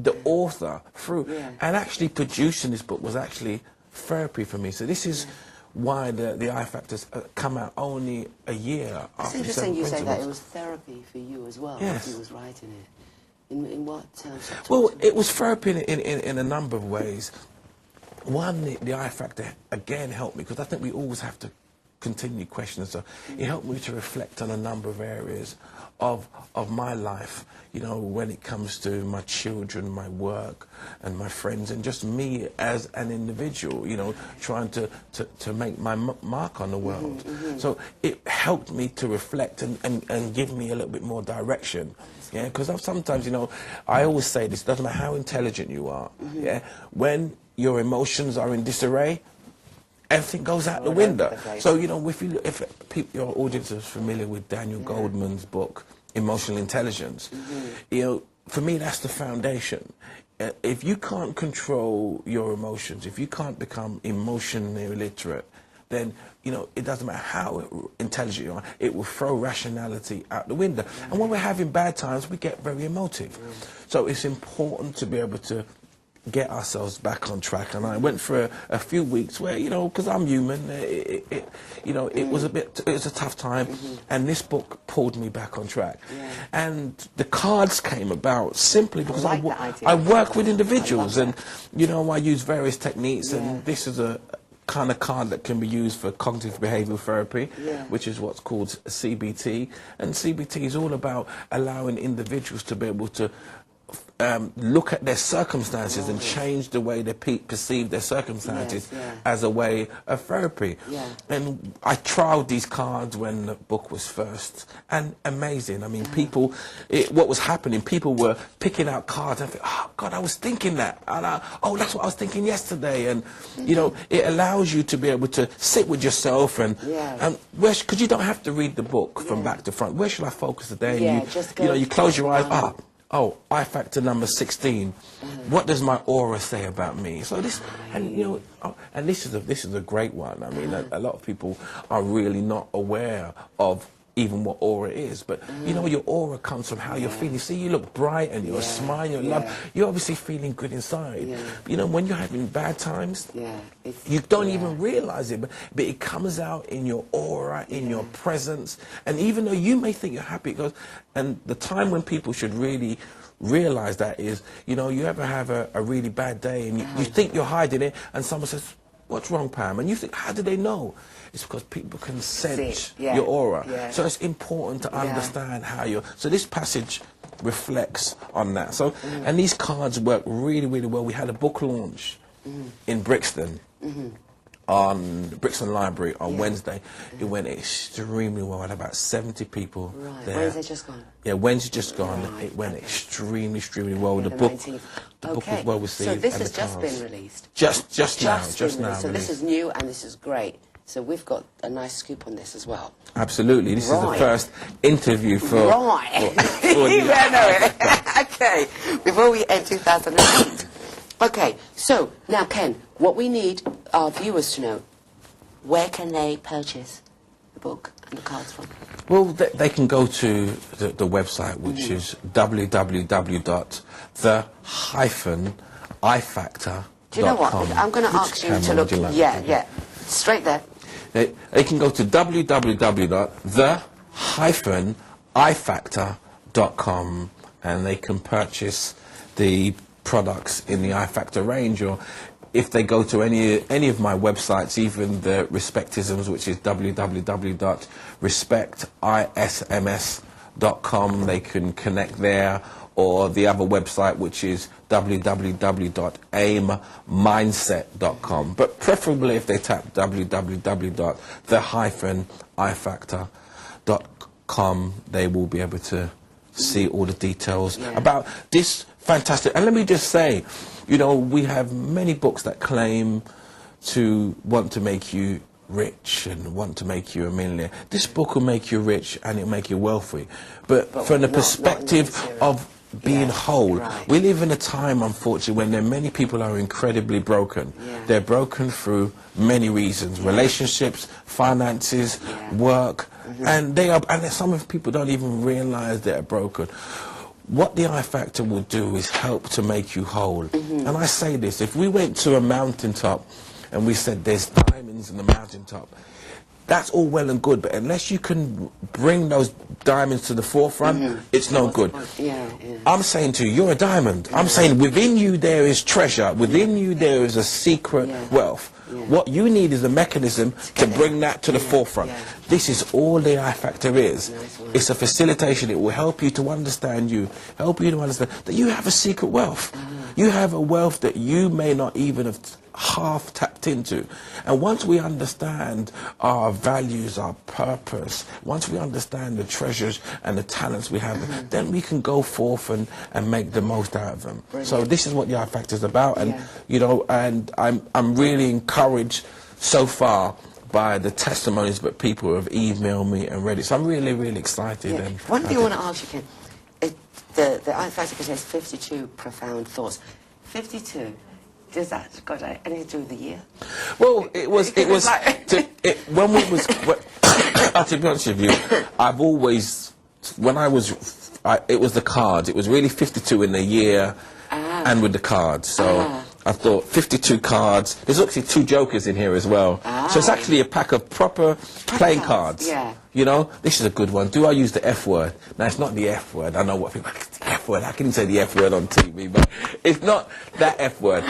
the author through. And actually producing this book was actually therapy for me. So this is why the iFactors come out only a year after. It's interesting you say that it was therapy for you as well. Yes. As you was writing it. In what terms? Well, it was therapy in a number of ways. One, the iFactor again helped me, because I think we always have to continue questioning. So it helped me to reflect on a number of areas of my life, you know, when it comes to my children, my work, and my friends, and just me as an individual, you know, trying to make my mark on the world. So it helped me to reflect and give me a little bit more direction. Yeah, because sometimes, you know, I always say this, doesn't matter how intelligent you are, yeah, when your emotions are in disarray, everything goes out the window. So, you know, if your audience is familiar with Daniel Goldman's book, Emotional Intelligence, you know, for me, that's the foundation. If you can't control your emotions, if you can't become emotionally literate, then, you know, it doesn't matter how intelligent you are, it will throw rationality out the window. And when we're having bad times, we get very emotive. So it's important to be able to get ourselves back on track. And I went for a few weeks where, you know, because I'm human, you know, it was a tough time, and this book pulled me back on track. And the cards came about simply because I work with individuals, and, you know, I use various techniques, and this is a kind of card that can be used for cognitive behavioral therapy, which is what's called CBT. And CBT is all about allowing individuals to be able to look at their circumstances and change the way they perceive their circumstances as a way of therapy. And I trialed these cards when the book was first, and amazing. I mean, people, what was happening, people were picking out cards and I think, oh God, I was thinking that, and oh, that's what I was thinking yesterday. And you know, it allows you to be able to sit with yourself and because you don't have to read the book from back to front. Where should I focus today? And you know, you close your eyes. Oh, iFactor number 16. What does my aura say about me? So this, and you know, and this is a great one. I mean, a lot of people are really not aware of even what aura is, but you know, your aura comes from how you're feeling. See, you look bright and you're smiling, you're love. You're obviously feeling good inside. You know, when you're having bad times, you don't even realize it, but it comes out in your aura, in your presence. And even though you may think you're happy, it goes. And the time when people should really realize that is, you know, you ever have a really bad day and you think you're hiding it, and someone says, "What's wrong, Pam?" And you think, how do they know? It's because people can sense your aura. So it's important to understand how you're. So this passage reflects on that. So, and these cards work really, really well. We had a book launch in Brixton, on Brixton Library on Wednesday. It went extremely well. I had about 70 people there. Wednesday just gone? Yeah, Wednesday just gone. It went extremely, extremely well. The book was well received. So this has just been released? Just now. So this is new and this is great. So we've got a nice scoop on this as well. Absolutely. This is the first interview for... Okay. Before we end 2008. Okay. So, now, Ken, what we need our viewers to know, where can they purchase the book and the cards from? Well, they can go to the website, which is www.the-ifactor.com. Do you know what? I'm going to ask you to look... Straight there. They can go to www.the-ifactor.com and they can purchase the products in the iFactor range, or if they go to any of my websites, even the Respectisms, which is www.respectisms.com, they can connect there, or the other website, which is www.aimmindset.com. But preferably if they tap www.the-ifactor.com, they will be able to see all the details about this fantastic. And let me just say, you know, we have many books that claim to want to make you rich and want to make you a millionaire. This book will make you rich and it'll make you wealthy. But from the perspective of being whole. We live in a time, unfortunately, when there are many people are incredibly broken. They're broken through many reasons: relationships, finances, work, and they are. And some of people don't even realize they're broken. what the iFactor will do is help to make you whole. And I say this, if we went to a mountaintop and we said there's diamonds in the mountaintop, that's all well and good, but unless you can bring those diamonds to the forefront, it's no good. I'm saying to you, you're a diamond. I'm saying within you there is treasure. Within you there is a secret wealth. What you need is a mechanism to bring that to the forefront. This is all the iFactor is. It's a facilitation. It will help you to understand you, help you to understand that you have a secret wealth. You have a wealth that you may not even have half tapped into. And once we understand our values, our purpose, once we understand the treasures and the talents we have, then we can go forth and make the most out of them. Brilliant. So this is what the iFactor is about, and you know, and I'm really encouraged so far by the testimonies that people have emailed me and read it. So I'm really, really excited. And one thing I want to ask you, Ken, the iFactor contains 52 profound thoughts. 52. Does that got anything to do with the year? Well, it was like when we was. To be honest with you, I've always, when I was, it was the cards. It was really 52 in the year, and with the cards. So I thought 52 cards. There's actually 2 jokers in here as well. So it's actually a pack of proper playing cards. Yeah. You know, this is a good one. Do I use the F word? Now, it's not the F word. I know what people like. The F word. I can say the F word on TV, but it's not that F word.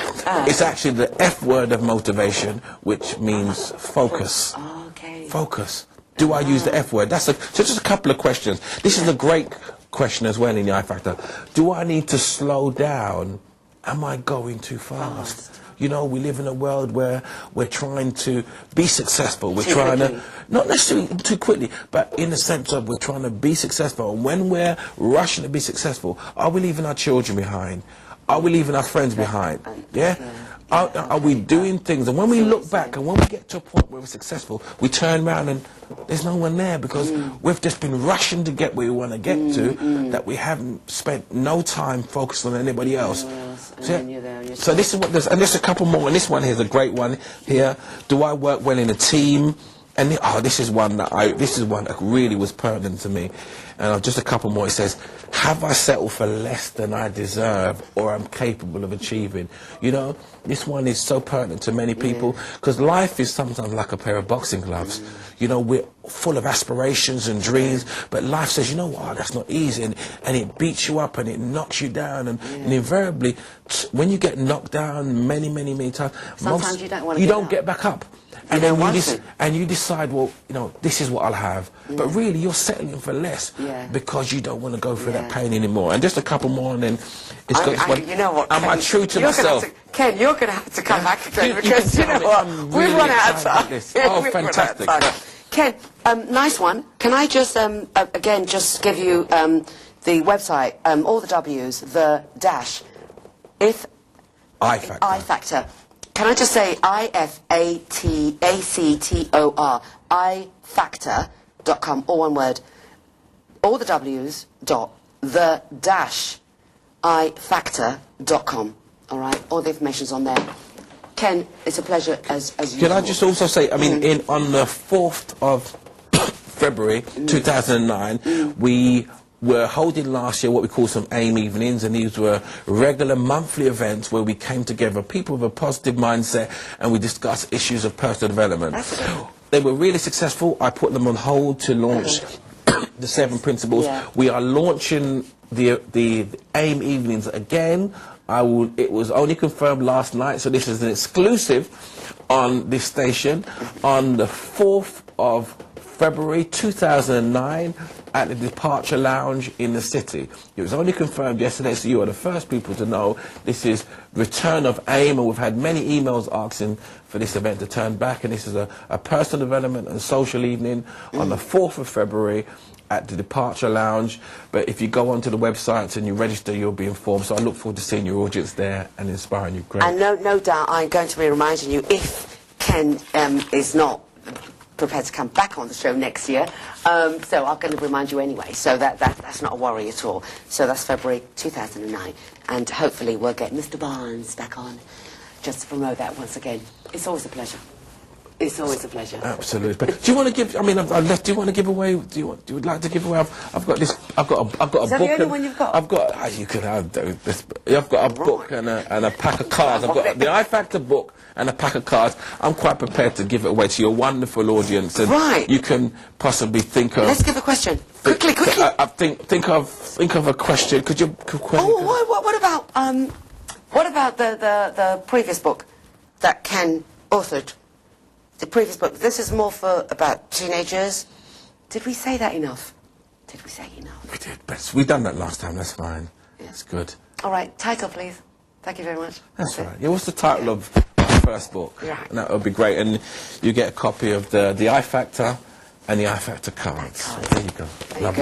It's actually the F word of motivation, which means focus. Okay. Focus. Do I use the F word? So just a couple of questions. This is a great question as well in the iFactor. Do I need to slow down? Am I going too fast? You know, we live in a world where we're trying to be successful. We're trying to, not necessarily too quickly, but in the sense of we're trying to be successful. And when we're rushing to be successful, are we leaving our children behind? Are we leaving our friends behind? Yeah? Are we doing things? And when we look back and when we get to a point where we're successful, we turn around and there's no one there because we've just been rushing to get where we want to get to, that we haven't spent no time focused on anybody else. So this is what there's, and there's a couple more, and this one here is a great one here. Do I work well in a team? And this is one that really was pertinent to me. And just a couple more. It says, have I settled for less than I deserve or am capable of achieving? You know, this one is so pertinent to many people because life is sometimes like a pair of boxing gloves. You know, we're full of aspirations and dreams, but life says, you know what, that's not easy, and it beats you up and it knocks you down, and invariably, when you get knocked down many times, sometimes you don't get back up. And then you decide, well, you know, this is what I'll have. But really, you're settling for less because you don't want to go through that pain anymore. And just a couple more, and then it's got. You know what? Am I true to myself? Ken, you're going to have to come back again because you know what? We've run out of time. Oh, fantastic! Ken, nice one. Can I just again just give you the website, all the W's, the dash, if iFactor. Can I just say iFactor, iFactor.com, all one word, all the W's, the dash, iFactor.com, all right? All the information's on there. Ken, it's a pleasure as usual. Can I just also say, I mean, on the 4th of February 2009, we were holding last year what we call some AIM evenings, and these were regular monthly events where we came together, people with a positive mindset, and we discussed issues of personal development. They were really successful. I put them on hold to launch the 7 principles. We are launching the AIM evenings again. It was only confirmed last night, so this is an exclusive on this station on the 4th of February 2009 at the Departure Lounge in the city. It was only confirmed yesterday, so you are the first people to know. This is return of AIM, and we've had many emails asking for this event to turn back, and this is a personal development and social evening on the 4th of February at the Departure Lounge. But if you go onto the websites and you register, you'll be informed. So I look forward to seeing your audience there and inspiring you. Great. And no doubt I'm going to be reminding you, if Ken is not prepared to come back on the show next year, so I'm going to remind you anyway, so that's not a worry at all. So that's February 2009, and hopefully we'll get Mr. Barnes back on just to promote that once again. It's always a pleasure. It's always a pleasure. Absolutely. But do you want to give? I mean, I've left. Do you want to give away? Do you would like to give away? I've got this. I've got a Is that book. the only one you've got? I've got. You could have this. I've got a book and a pack of cards. I've got the iFactor book and a pack of cards. I'm quite prepared to give it away to your wonderful audience, and Right. you can possibly think of. Let's give a question. Quickly. Think of a question. Could you? Oh, what about the previous book that Ken authored? The previous book. This is more for about teenagers. Did we say that enough? Did we say enough? We did, but we done that last time. That's fine. Yeah. That's good. All right, title, please. Thank you very much. That's all right. Yeah, what's the title of the first book? Right. And that would be great. And you get a copy of the iFactor and the iFactor cards. There you go. There you Lovely. go.